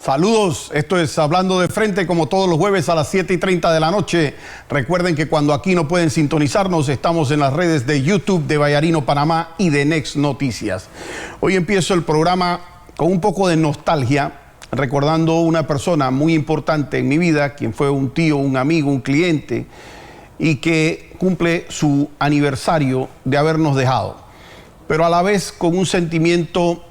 Saludos, esto es Hablando de Frente, como todos los jueves a las 7:30 de la noche. Recuerden que cuando aquí no pueden sintonizarnos, estamos en las redes de YouTube de Vallarino Panamá y de Next Noticias. Hoy empiezo el programa con un poco de nostalgia, recordando una persona muy importante en mi vida, quien fue un tío, un amigo, un cliente, y que cumple su aniversario de habernos dejado, pero a la vez con un sentimiento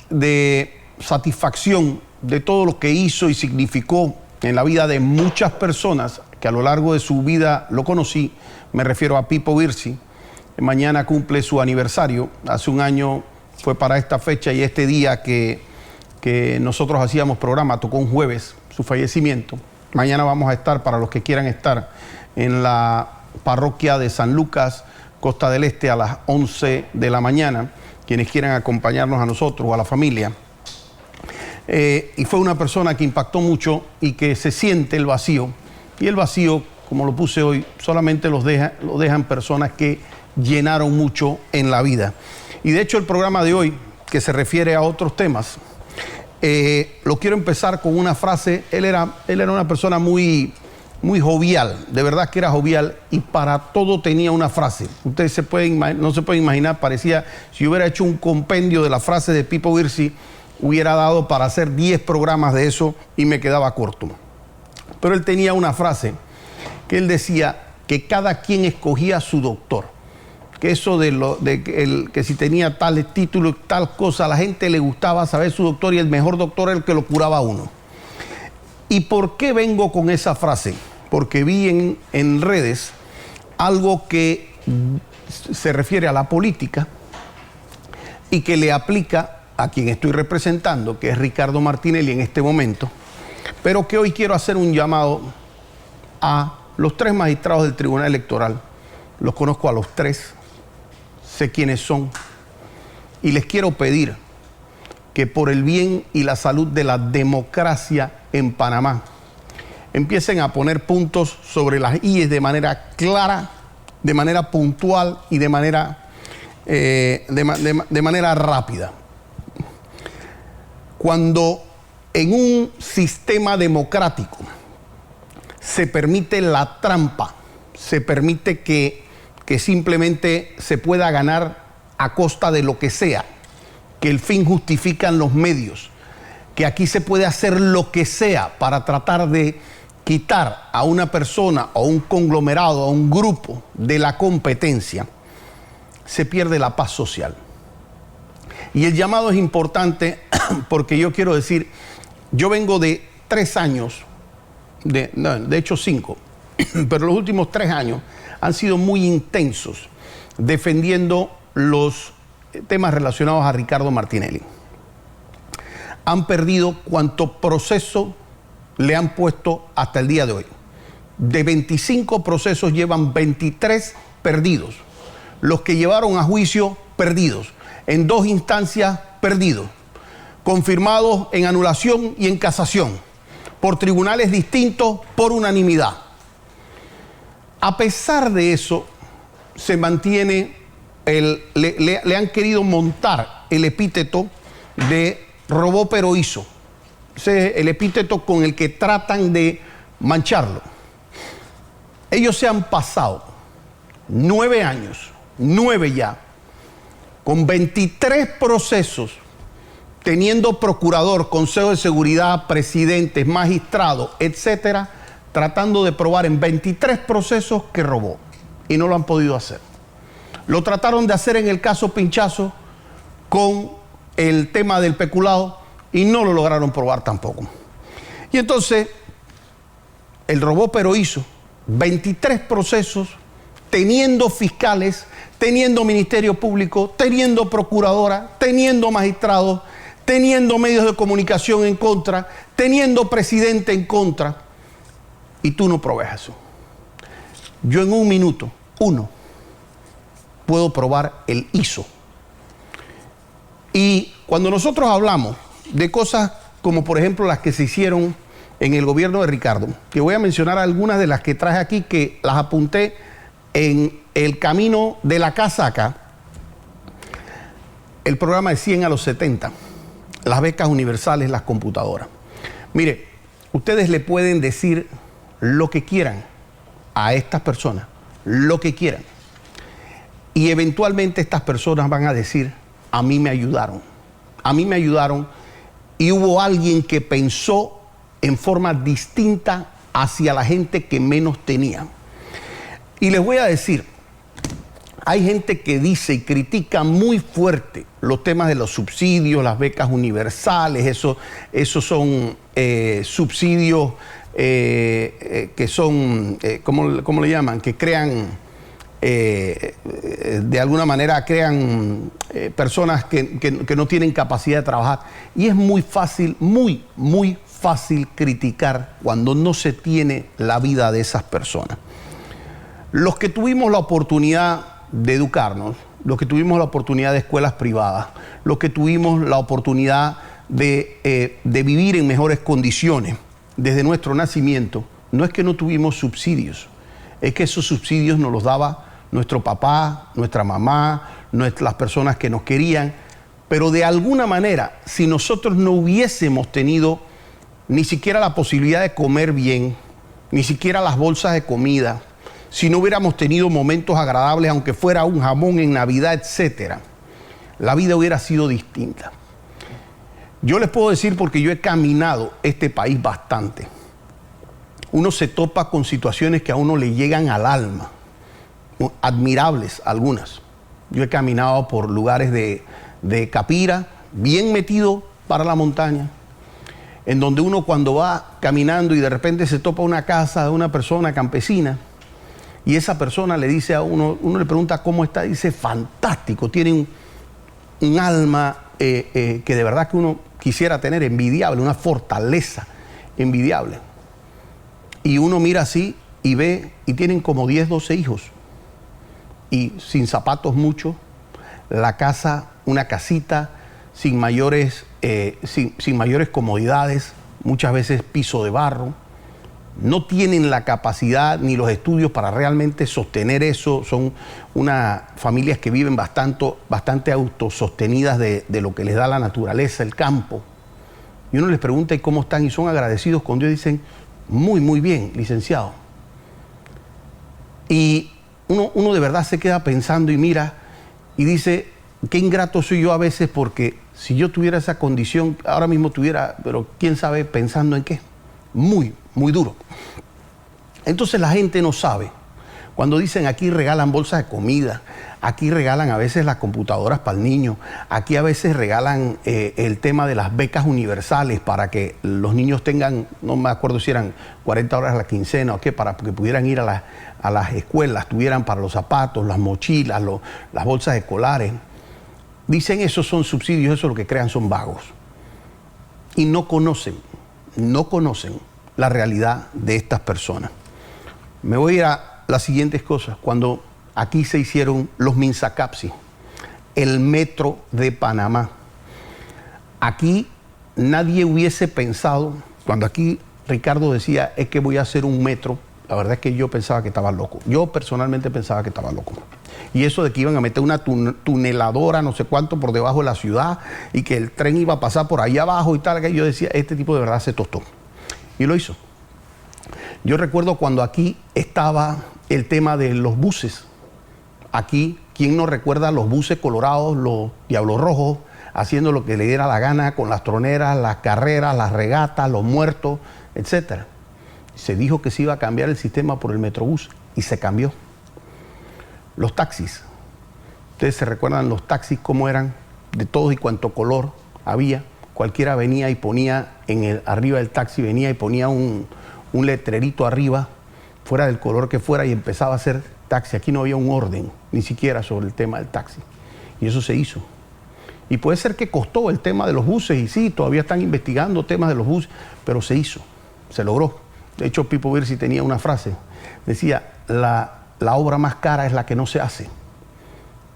de satisfacción de todo lo que hizo y significó en la vida de muchas personas que a lo largo de su vida lo conocí. Me refiero a Pipo Virsi. Mañana cumple su aniversario. Hace un año fue para esta fecha y este día que nosotros hacíamos programa, tocó un jueves su fallecimiento. Mañana vamos a estar, para los que quieran estar, en la parroquia de San Lucas, Costa del Este, a las 11 de la mañana, quienes quieran acompañarnos a nosotros o a la familia. Y fue una persona que impactó mucho y que se siente el vacío. Y el vacío, como lo puse hoy, solamente lo dejan personas que llenaron mucho en la vida. Y de hecho el programa de hoy, que se refiere a otros temas, lo quiero empezar con una frase. Él era una persona muy jovial, de verdad que era jovial, y para todo tenía una frase. Ustedes no se pueden imaginar, parecía, si hubiera hecho un compendio de la frase de Pipo Virsi, hubiera dado para hacer 10 programas de eso y me quedaba corto. Pero él tenía una frase que él decía que cada quien escogía su doctor. Que eso que si tenía tal título, tal cosa, a la gente le gustaba saber su doctor, y el mejor doctor era el que lo curaba a uno. ¿Y por qué vengo con esa frase? Porque vi en redes algo que se refiere a la política y que le aplica a quien estoy representando, que es Ricardo Martinelli en este momento, pero que hoy quiero hacer un llamado a los 3 magistrados del Tribunal Electoral. Los conozco a los 3, sé quiénes son, y les quiero pedir que por el bien y la salud de la democracia en Panamá, empiecen a poner puntos sobre las íes de manera clara, de manera puntual y de manera rápida. Cuando en un sistema democrático se permite la trampa, se permite que simplemente se pueda ganar a costa de lo que sea, que el fin justifican los medios, que aquí se puede hacer lo que sea para tratar de quitar a una persona o un conglomerado, a un grupo de la competencia, se pierde la paz social. Y el llamado es importante porque yo quiero decir, yo vengo de 3 años, de hecho 5, pero los últimos 3 años han sido muy intensos defendiendo los temas relacionados a Ricardo Martinelli. Han perdido cuanto proceso le han puesto hasta el día de hoy. De 25 procesos llevan 23 perdidos. Los que llevaron a juicio, perdidos. En 2 instancias, perdidos. Confirmados en anulación y en casación. Por tribunales distintos, por unanimidad. A pesar de eso, se mantiene, le han querido montar el epíteto de robó pero hizo. Ese es el epíteto con el que tratan de mancharlo. Ellos se han pasado 9 años, 9 ya, con 23 procesos, teniendo procurador, consejo de seguridad, presidentes, magistrados, etcétera, tratando de probar en 23 procesos que robó, y no lo han podido hacer. Lo trataron de hacer en el caso Pinchazo con el tema del peculado y no lo lograron probar tampoco. Y entonces, el robó pero hizo 23 procesos, teniendo fiscales, teniendo ministerio público, teniendo procuradora, teniendo magistrados, teniendo medios de comunicación en contra, teniendo presidente en contra, y tú no pruebas eso. Yo en 1 minuto, puedo probar el hizo. Y cuando nosotros hablamos de cosas como por ejemplo las que se hicieron en el gobierno de Ricardo, que voy a mencionar algunas de las que traje aquí, que las apunté en el camino de la casa acá, el programa de 100 a los 70, las becas universales, las computadoras. Mire, ustedes le pueden decir lo que quieran a estas personas, lo que quieran. Y eventualmente estas personas van a decir, a mí me ayudaron. A mí me ayudaron y hubo alguien que pensó en forma distinta hacia la gente que menos tenía. Y les voy a decir, hay gente que dice y critica muy fuerte los temas de los subsidios, las becas universales, esos son subsidios que son, ¿cómo le llaman? Que crean, de alguna manera crean personas que no tienen capacidad de trabajar. Y es muy fácil, muy fácil criticar cuando no se tiene la vida de esas personas. Los que tuvimos la oportunidad de educarnos, los que tuvimos la oportunidad de escuelas privadas, los que tuvimos la oportunidad de vivir en mejores condiciones desde nuestro nacimiento, no es que no tuvimos subsidios, es que esos subsidios nos los daba nuestro papá, nuestra mamá, las personas que nos querían, pero de alguna manera, si nosotros no hubiésemos tenido ni siquiera la posibilidad de comer bien, ni siquiera las bolsas de comida, si no hubiéramos tenido momentos agradables, aunque fuera un jamón en Navidad, etcétera, la vida hubiera sido distinta. Yo les puedo decir, porque yo he caminado este país bastante, uno se topa con situaciones que a uno le llegan al alma, admirables algunas. Yo he caminado por lugares de Capira, bien metido para la montaña, en donde uno cuando va caminando y de repente se topa una casa de una persona campesina, y esa persona le dice a uno le pregunta cómo está, y dice, fantástico, tiene un alma que de verdad que uno quisiera tener, envidiable, una fortaleza envidiable. Y uno mira así y ve, y tienen como 10, 12 hijos, y sin zapatos mucho, la casa, una casita, sin mayores comodidades, muchas veces piso de barro. No tienen la capacidad ni los estudios para realmente sostener eso. Son unas familias que viven bastante autosostenidas de lo que les da la naturaleza, el campo. Y uno les pregunta ¿y cómo están? Y son agradecidos con Dios. Dicen, muy bien, licenciado. Y uno de verdad se queda pensando y mira y dice, qué ingrato soy yo a veces, porque si yo tuviera esa condición, ahora mismo tuviera, pero quién sabe pensando en qué. Muy duro. Entonces la gente no sabe. Cuando dicen aquí regalan bolsas de comida, aquí regalan a veces las computadoras para el niño, aquí a veces regalan el tema de las becas universales para que los niños tengan, no me acuerdo si eran 40 horas a la quincena o qué, para que pudieran ir a las escuelas, tuvieran para los zapatos, las mochilas, las bolsas escolares. Dicen esos son subsidios, eso lo que crean son vagos. Y no conocen la realidad de estas personas. Me voy a ir a las siguientes cosas. Cuando aquí se hicieron los Minsacapsi, el metro de Panamá, aquí nadie hubiese pensado, cuando aquí Ricardo decía, es que voy a hacer un metro, la verdad es que yo pensaba que estaba loco. Yo personalmente pensaba que estaba loco. Y eso de que iban a meter una tuneladora, no sé cuánto, por debajo de la ciudad, y que el tren iba a pasar por ahí abajo y tal, que yo decía, este tipo de verdad se tostó. Y lo hizo. Yo recuerdo cuando aquí estaba el tema de los buses. Aquí, ¿quién no recuerda los buses colorados, los diablos rojos, haciendo lo que le diera la gana con las troneras, las carreras, las regatas, los muertos, etcétera? Se dijo que se iba a cambiar el sistema por el Metrobús y se cambió. Los taxis. Ustedes se recuerdan los taxis cómo eran, de todos y cuánto color había. Cualquiera venía y ponía arriba del taxi, venía y ponía un letrerito arriba, fuera del color que fuera, y empezaba a hacer taxi. Aquí no había un orden, ni siquiera sobre el tema del taxi. Y eso se hizo. Y puede ser que costó el tema de los buses, y sí, todavía están investigando temas de los buses, pero se hizo, se logró. De hecho, Pipo Virsi tenía una frase, decía, la obra más cara es la que no se hace.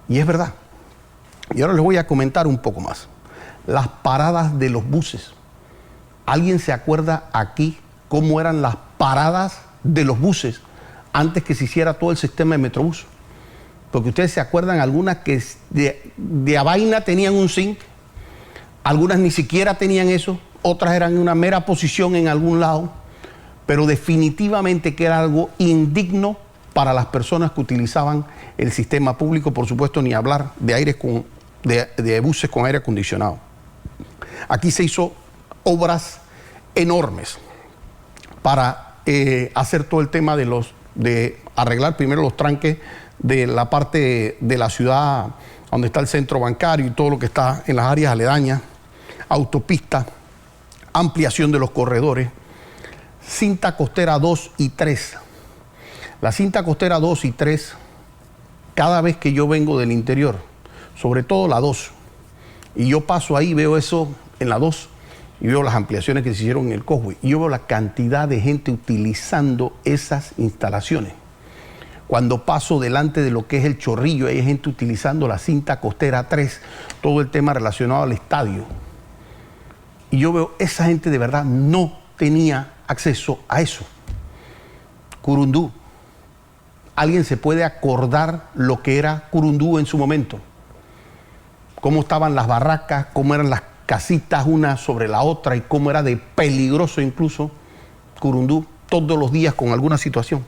Y es verdad. Y ahora les voy a comentar un poco más. Las paradas de los buses. ¿Alguien se acuerda aquí cómo eran las paradas de los buses antes que se hiciera todo el sistema de Metrobús? Porque ustedes se acuerdan, algunas que de a vaina tenían un zinc, algunas ni siquiera tenían eso, otras eran una mera posición en algún lado, pero definitivamente que era algo indigno para las personas que utilizaban el sistema público, por supuesto, ni hablar de buses con aire acondicionado. Aquí se hizo obras enormes para hacer todo el tema de arreglar primero los tranques de la parte de la ciudad donde está el centro bancario y todo lo que está en las áreas aledañas, autopista, ampliación de los corredores, cinta costera 2 y 3. La cinta costera 2 y 3, cada vez que yo vengo del interior, sobre todo la 2, y yo paso ahí, veo eso en la 2, y veo las ampliaciones que se hicieron en el Causeway, y yo veo la cantidad de gente utilizando esas instalaciones. Cuando paso delante de lo que es el Chorrillo, hay gente utilizando la cinta costera 3, todo el tema relacionado al estadio. Y yo veo, esa gente de verdad no tenía acceso a eso. Curundú. ¿Alguien se puede acordar lo que era Curundú en su momento? Cómo estaban las barracas, cómo eran las casitas una sobre la otra y cómo era de peligroso incluso Curundú todos los días con alguna situación.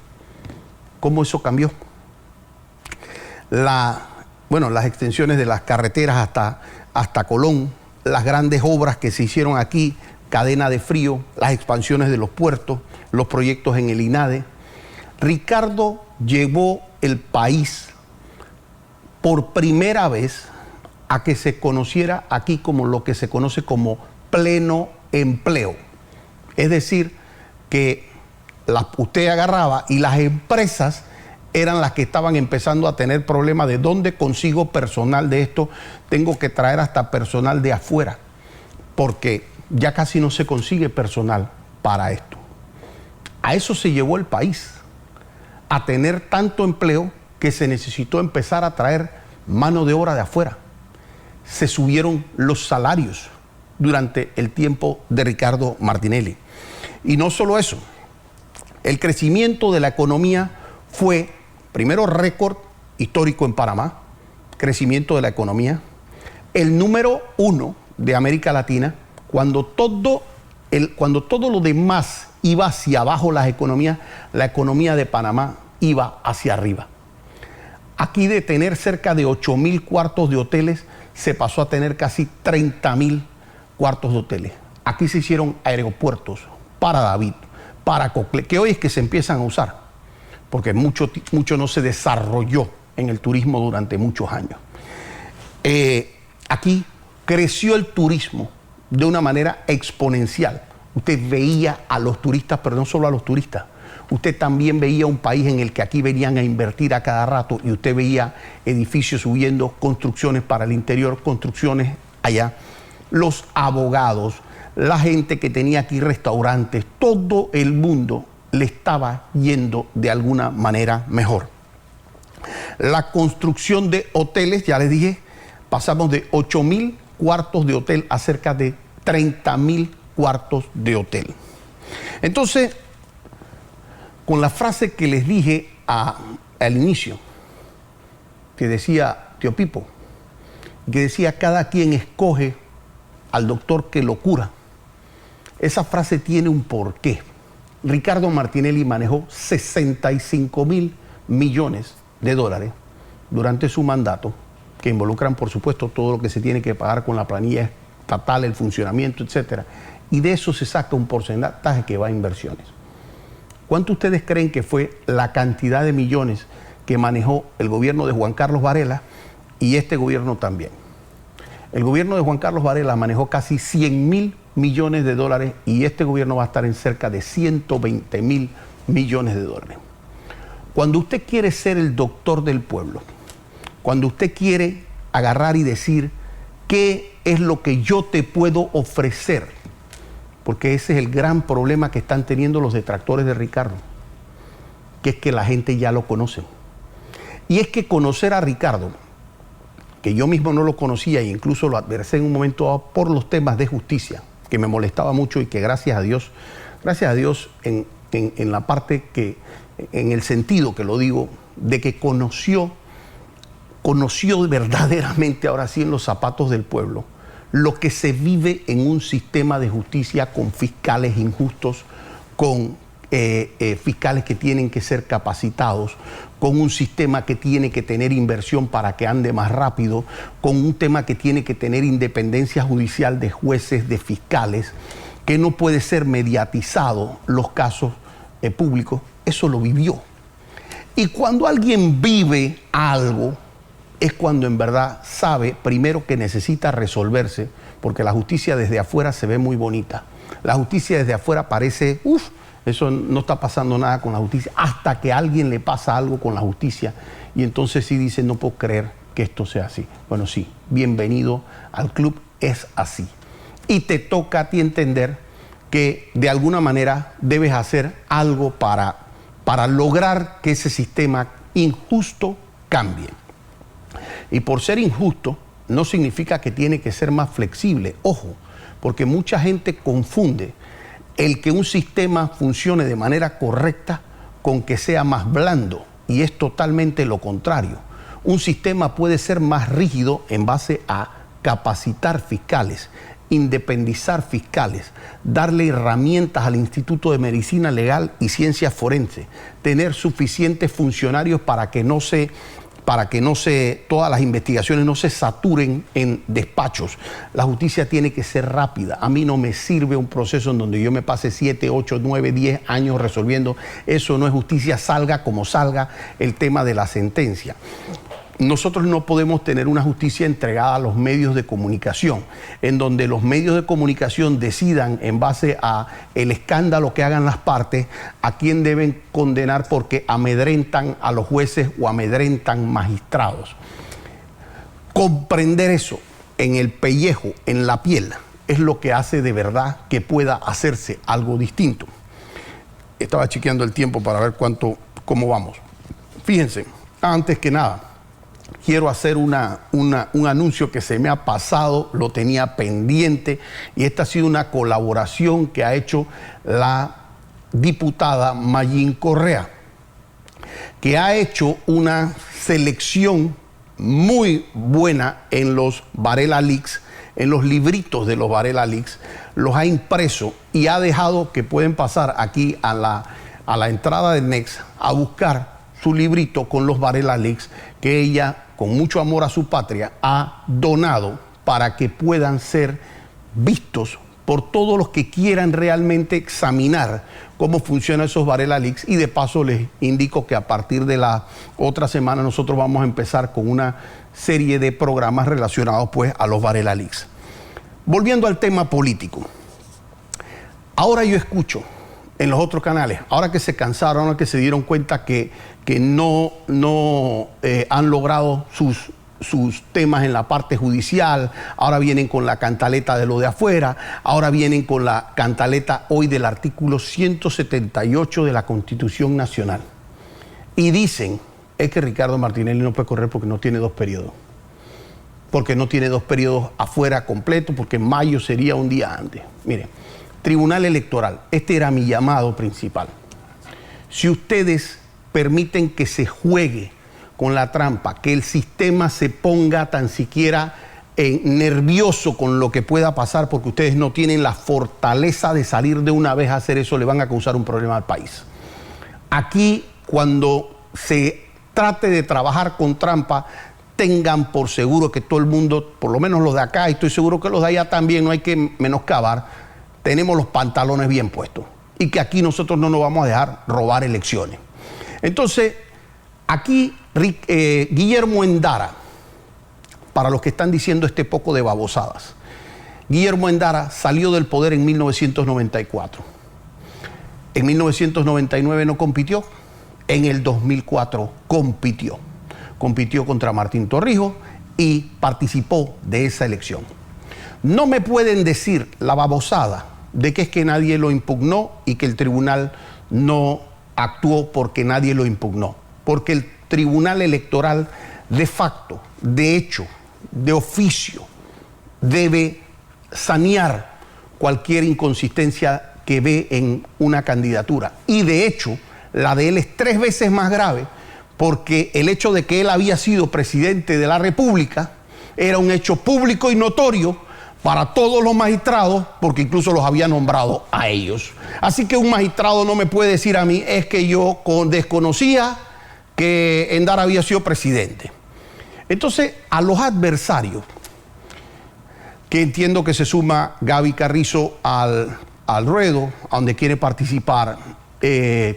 ¿Cómo eso cambió? Las extensiones de las carreteras hasta Colón, las grandes obras que se hicieron aquí, cadena de frío, las expansiones de los puertos, los proyectos en el INADE. Ricardo llevó el país por primera vez a que se conociera aquí como lo que se conoce como pleno empleo. Es decir, que usted agarraba y las empresas eran las que estaban empezando a tener problemas de dónde consigo personal de esto, tengo que traer hasta personal de afuera, porque ya casi no se consigue personal para esto. A eso se llevó el país, a tener tanto empleo que se necesitó empezar a traer mano de obra de afuera. Se subieron los salarios durante el tiempo de Ricardo Martinelli. Y no solo eso, el crecimiento de la economía fue, primero, récord histórico en Panamá, crecimiento de la economía, el número 1 de América Latina, cuando todo lo demás iba hacia abajo la economía de Panamá iba hacia arriba. Aquí de tener cerca de 8.000 cuartos de hoteles, se pasó a tener casi 30.000 cuartos de hoteles. Aquí se hicieron aeropuertos para David, para Cocle, que hoy es que se empiezan a usar, porque mucho no se desarrolló en el turismo durante muchos años. Aquí creció el turismo de una manera exponencial. Usted veía a los turistas, pero no solo a los turistas, usted también veía un país en el que aquí venían a invertir a cada rato y usted veía edificios subiendo, construcciones para el interior, construcciones allá. Los abogados, la gente que tenía aquí restaurantes, todo el mundo le estaba yendo de alguna manera mejor. La construcción de hoteles, ya les dije, pasamos de 8.000 cuartos de hotel a cerca de 30.000 cuartos de hotel. Entonces, con la frase que les dije al inicio, que decía Tío Pipo, que decía cada quien escoge al doctor que lo cura, esa frase tiene un porqué. Ricardo Martinelli manejó 65.000 millones de dólares durante su mandato, que involucran, por supuesto, todo lo que se tiene que pagar con la planilla estatal, el funcionamiento, etcétera. Y de eso se saca un porcentaje que va a inversiones. ¿Cuánto ustedes creen que fue la cantidad de millones que manejó el gobierno de Juan Carlos Varela y este gobierno también? El gobierno de Juan Carlos Varela manejó casi 100.000 millones de dólares y este gobierno va a estar en cerca de 120.000 millones de dólares. Cuando usted quiere ser el doctor del pueblo, cuando usted quiere agarrar y decir qué es lo que yo te puedo ofrecer, porque ese es el gran problema que están teniendo los detractores de Ricardo, que es que la gente ya lo conoce. Y es que conocer a Ricardo, que yo mismo no lo conocía e incluso lo adversé en un momento dado por los temas de justicia, que me molestaba mucho y que gracias a Dios en la parte que, en el sentido que lo digo, de que conoció verdaderamente, ahora sí, en los zapatos del pueblo, lo que se vive en un sistema de justicia con fiscales injustos, con fiscales que tienen que ser capacitados, con un sistema que tiene que tener inversión para que ande más rápido, con un tema que tiene que tener independencia judicial de jueces, de fiscales, que no puede ser mediatizado los casos públicos. Eso lo vivió. Y cuando alguien vive algo, es cuando en verdad sabe, primero, que necesita resolverse, porque la justicia desde afuera se ve muy bonita. La justicia desde afuera parece, eso no está pasando nada con la justicia, hasta que a alguien le pasa algo con la justicia, y entonces sí dice, no puedo creer que esto sea así. Bueno, sí, bienvenido al club, es así. Y te toca a ti entender que de alguna manera debes hacer algo para lograr que ese sistema injusto cambie. Y por ser injusto no significa que tiene que ser más flexible. Ojo, porque mucha gente confunde el que un sistema funcione de manera correcta con que sea más blando, y es totalmente lo contrario. Un sistema puede ser más rígido en base a capacitar fiscales, independizar fiscales, darle herramientas al Instituto de Medicina Legal y Ciencias Forenses, tener suficientes funcionarios para que todas las investigaciones no se saturen en despachos. La justicia tiene que ser rápida. A mí no me sirve un proceso en donde yo me pase 7, 8, 9, 10 años resolviendo. Eso no es justicia, salga como salga el tema de la sentencia. Nosotros no podemos tener una justicia entregada a los medios de comunicación, en donde los medios de comunicación decidan en base a el escándalo que hagan las partes a quién deben condenar porque amedrentan a los jueces o amedrentan magistrados. Comprender eso en el pellejo, en la piel, es lo que hace de verdad que pueda hacerse algo distinto. Estaba chequeando el tiempo para ver cómo vamos. Fíjense, antes que nada, quiero hacer un anuncio que se me ha pasado, lo tenía pendiente, y esta ha sido una colaboración que ha hecho la diputada Mayín Correa, que ha hecho una selección muy buena en los Varela Leaks, en los libritos de los Varela Leaks, los ha impreso y ha dejado que pueden pasar aquí a la entrada del Next a buscar su librito con los Varela Leaks, que ella, con mucho amor a su patria, ha donado para que puedan ser vistos por todos los que quieran realmente examinar cómo funcionan esos Varela Leaks. Y de paso les indico que a partir de la otra semana nosotros vamos a empezar con una serie de programas relacionados pues a los Varela Leaks. Volviendo al tema político, ahora yo escucho en los otros canales, ahora que se cansaron, ahora que se dieron cuenta que no han logrado sus temas en la parte judicial, ahora vienen con la cantaleta de lo de afuera, ahora vienen con la cantaleta hoy del artículo 178 de la Constitución Nacional. Y dicen, es que Ricardo Martinelli no puede correr porque no tiene 2 periodos. Porque no tiene 2 periodos afuera completo, porque en mayo sería un día antes. Miren, Tribunal Electoral, este era mi llamado principal. Si ustedes permiten que se juegue con la trampa, que el sistema se ponga tan siquiera nervioso con lo que pueda pasar, porque ustedes no tienen la fortaleza de salir de una vez a hacer eso, le van a causar un problema al país. Aquí, cuando se trate de trabajar con trampa, tengan por seguro que todo el mundo, por lo menos los de acá, y estoy seguro que los de allá también, no hay que menoscabar, tenemos los pantalones bien puestos y que aquí nosotros no nos vamos a dejar robar elecciones. Entonces, aquí Guillermo Endara, para los que están diciendo este poco de babosadas, Guillermo Endara salió del poder en 1994. En 1999 no compitió, en el 2004 compitió. Compitió contra Martín Torrijos y participó de esa elección. No me pueden decir la babosada de que es que nadie lo impugnó y que el tribunal no actuó porque nadie lo impugnó. Porque el Tribunal Electoral de facto, de hecho, de oficio, debe sanear cualquier inconsistencia que ve en una candidatura. Y de hecho, la de él es 3 veces más grave, porque el hecho de que él había sido presidente de la República era un hecho público y notorio para todos los magistrados, porque incluso los había nombrado a ellos. Así que un magistrado no me puede decir a mí, es que yo desconocía que Endara había sido presidente. Entonces, a los adversarios, que entiendo que se suma Gaby Carrizo al ruedo, a donde quiere participar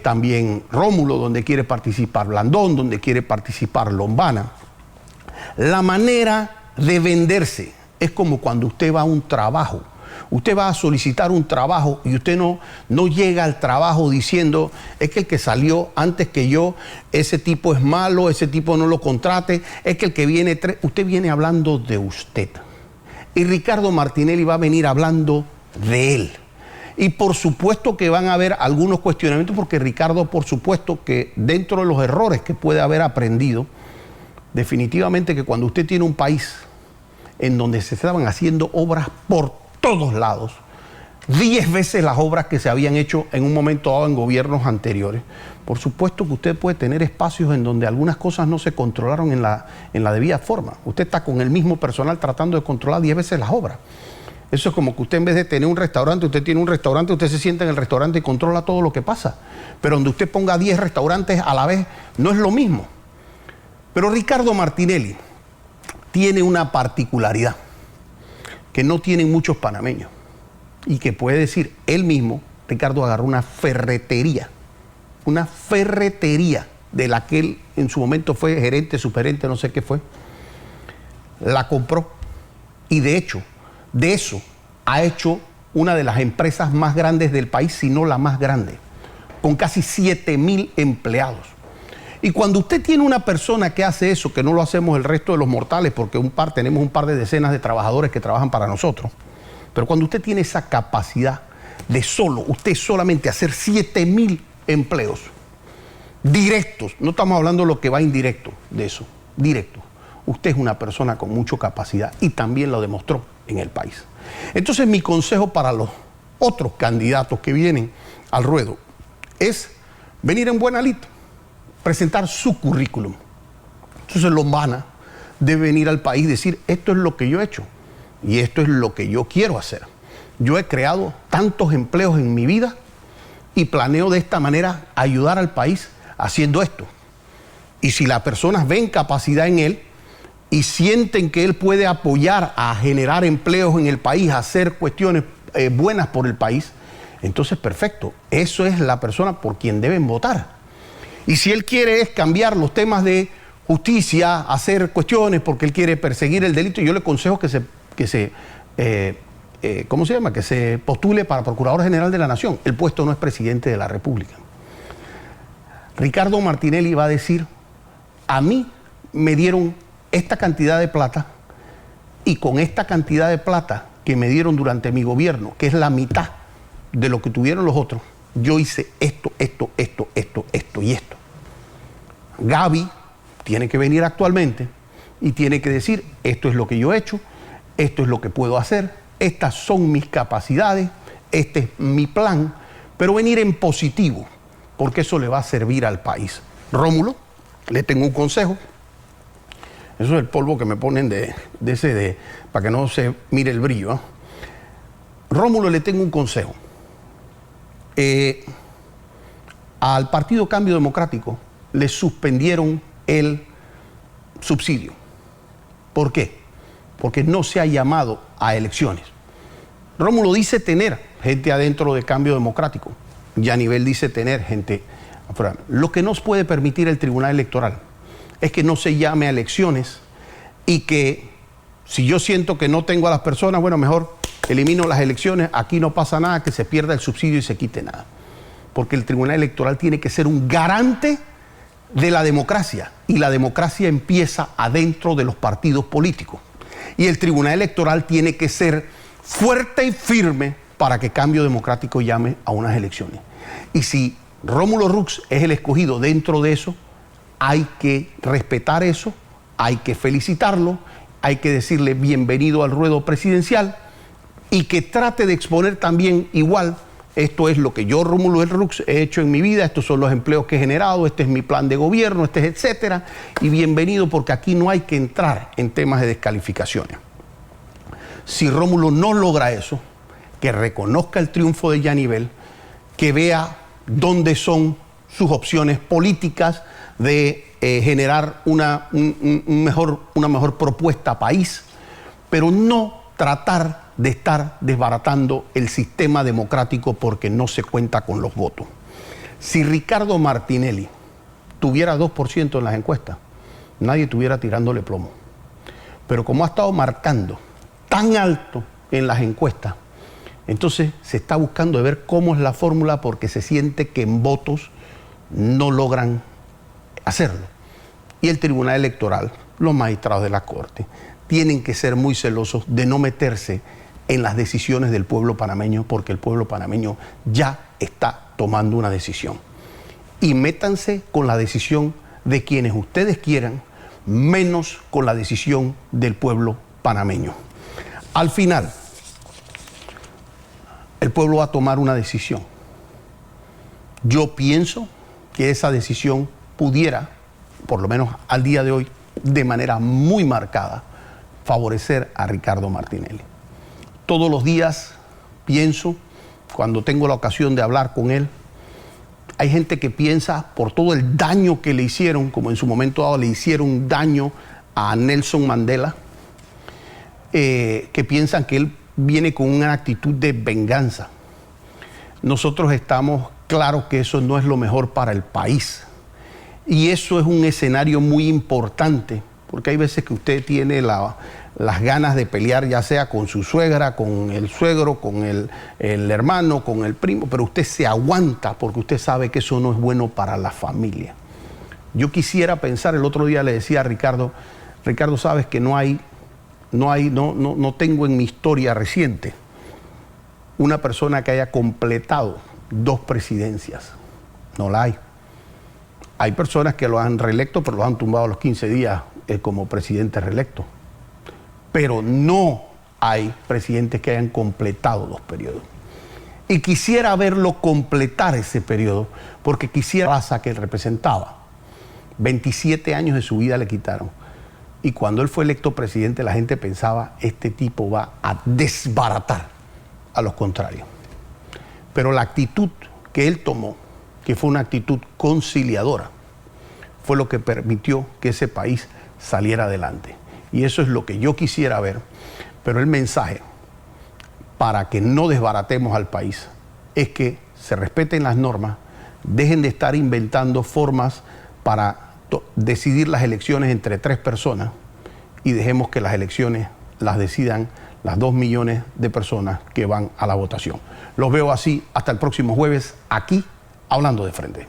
también Rómulo, donde quiere participar Blandón, donde quiere participar Lombana. La manera de venderse es como cuando usted va a un trabajo. Usted va a solicitar un trabajo y usted no llega al trabajo diciendo, es que el que salió antes que yo, ese tipo es malo, ese tipo no lo contrate, es que el que viene, usted viene hablando de usted. Y Ricardo Martinelli va a venir hablando de él. Y por supuesto que van a haber algunos cuestionamientos, porque Ricardo, por supuesto que dentro de los errores que puede haber aprendido, definitivamente que cuando usted tiene un país en donde se estaban haciendo obras por todos lados, 10 veces las obras que se habían hecho en un momento dado en gobiernos anteriores, por supuesto que usted puede tener espacios en donde algunas cosas no se controlaron en la debida forma. Usted está con el mismo personal tratando de controlar 10 veces las obras. Eso es como que usted, en vez de tener un restaurante, usted tiene un restaurante, usted se sienta en el restaurante y controla todo lo que pasa. Pero donde usted ponga 10 restaurantes a la vez, no es lo mismo. Pero Ricardo Martinelli tiene una particularidad que no tienen muchos panameños y que puede decir él mismo. Ricardo agarró una ferretería de la que él en su momento fue gerente, subgerente, no sé qué fue, la compró y de hecho, de eso ha hecho una de las empresas más grandes del país, si no la más grande, con casi 7.000 empleados. Y cuando usted tiene una persona que hace eso, que no lo hacemos el resto de los mortales, porque tenemos un par de decenas de trabajadores que trabajan para nosotros, pero cuando usted tiene esa capacidad de usted solamente hacer 7.000 empleos directos, no estamos hablando de lo que va indirecto de eso, directo. Usted es una persona con mucha capacidad y también lo demostró en el país. Entonces mi consejo para los otros candidatos que vienen al ruedo es venir en buena lid, presentar su currículum. Entonces Lombana debe venir al país y decir, esto es lo que yo he hecho y esto es lo que yo quiero hacer. Yo he creado tantos empleos en mi vida y planeo de esta manera ayudar al país haciendo esto. Y si las personas ven capacidad en él y sienten que él puede apoyar a generar empleos en el país, a hacer cuestiones buenas por el país, entonces perfecto, eso es la persona por quien deben votar. Y si él quiere es cambiar los temas de justicia, hacer cuestiones porque él quiere perseguir el delito, yo le aconsejo que se postule para Procurador General de la Nación. El puesto no es presidente de la República. Ricardo Martinelli va a decir, a mí me dieron esta cantidad de plata y con esta cantidad de plata que me dieron durante mi gobierno, que es la mitad de lo que tuvieron los otros, yo hice esto y esto. Gaby tiene que venir actualmente y tiene que decir, esto es lo que yo he hecho, esto es lo que puedo hacer, estas son mis capacidades, este es mi plan, pero venir en positivo, porque eso le va a servir al país. Rómulo, le tengo un consejo. Eso es el polvo que me ponen para que no se mire el brillo, ¿eh? Rómulo, le tengo un consejo. Al Partido Cambio Democrático le suspendieron el subsidio. ¿Por qué? Porque no se ha llamado a elecciones. Rómulo dice tener gente adentro de Cambio Democrático. Yanivel dice tener gente afuera. Lo que nos puede permitir el Tribunal Electoral es que no se llame a elecciones y que si yo siento que no tengo a las personas, bueno, mejor elimino las elecciones, aquí no pasa nada, que se pierda el subsidio y se quite nada. Porque el Tribunal Electoral tiene que ser un garante de la democracia y la democracia empieza adentro de los partidos políticos. Y el Tribunal Electoral tiene que ser fuerte y firme para que Cambio Democrático llame a unas elecciones. Y si Rómulo Rux es el escogido dentro de eso, hay que respetar eso, hay que felicitarlo, hay que decirle bienvenido al ruedo presidencial y que trate de exponer también igual, esto es lo que yo, Rómulo Rux, he hecho en mi vida, estos son los empleos que he generado, este es mi plan de gobierno, este es etcétera, y bienvenido porque aquí no hay que entrar en temas de descalificaciones. Si Rómulo no logra eso, que reconozca el triunfo de Yanivel, que vea dónde son sus opciones políticas de generar una mejor propuesta país, pero no tratar de estar desbaratando el sistema democrático porque no se cuenta con los votos. Si Ricardo Martinelli tuviera 2% en las encuestas, nadie estuviera tirándole plomo. Pero como ha estado marcando tan alto en las encuestas, entonces se está buscando de ver cómo es la fórmula porque se siente que en votos no logran hacerlo. Y el Tribunal Electoral, los magistrados de la Corte, tienen que ser muy celosos de no meterse en las decisiones del pueblo panameño porque el pueblo panameño ya está tomando una decisión. Y métanse con la decisión de quienes ustedes quieran, menos con la decisión del pueblo panameño. Al final, el pueblo va a tomar una decisión. Yo pienso que esa decisión pudiera, por lo menos al día de hoy, de manera muy marcada, favorecer a Ricardo Martinelli. Todos los días pienso, cuando tengo la ocasión de hablar con él, hay gente que piensa por todo el daño que le hicieron, como en su momento dado le hicieron daño a Nelson Mandela, que piensan que él viene con una actitud de venganza. Nosotros estamos claros que eso no es lo mejor para el país. Y eso es un escenario muy importante, porque hay veces que usted tiene las ganas de pelear, ya sea con su suegra, con el suegro, con el hermano, con el primo, pero usted se aguanta porque usted sabe que eso no es bueno para la familia. Yo quisiera pensar, el otro día le decía a Ricardo, sabes que no tengo en mi historia reciente una persona que haya completado 2 presidencias. No la hay. Hay personas que lo han reelecto, pero lo han tumbado a los 15 días como presidente reelecto. Pero no hay presidentes que hayan completado 2 periodos. Y quisiera verlo completar ese periodo, porque quisiera la raza que él representaba. 27 años de su vida le quitaron. Y cuando él fue electo presidente, la gente pensaba, este tipo va a desbaratar a los contrarios. Pero la actitud que él tomó, que fue una actitud conciliadora, fue lo que permitió que ese país saliera adelante. Y eso es lo que yo quisiera ver. Pero el mensaje, para que no desbaratemos al país, es que se respeten las normas, dejen de estar inventando formas para decidir las elecciones entre 3 personas y dejemos que las elecciones las decidan las 2 millones de personas que van a la votación. Los veo así hasta el próximo jueves, aquí, Hablando de Frente.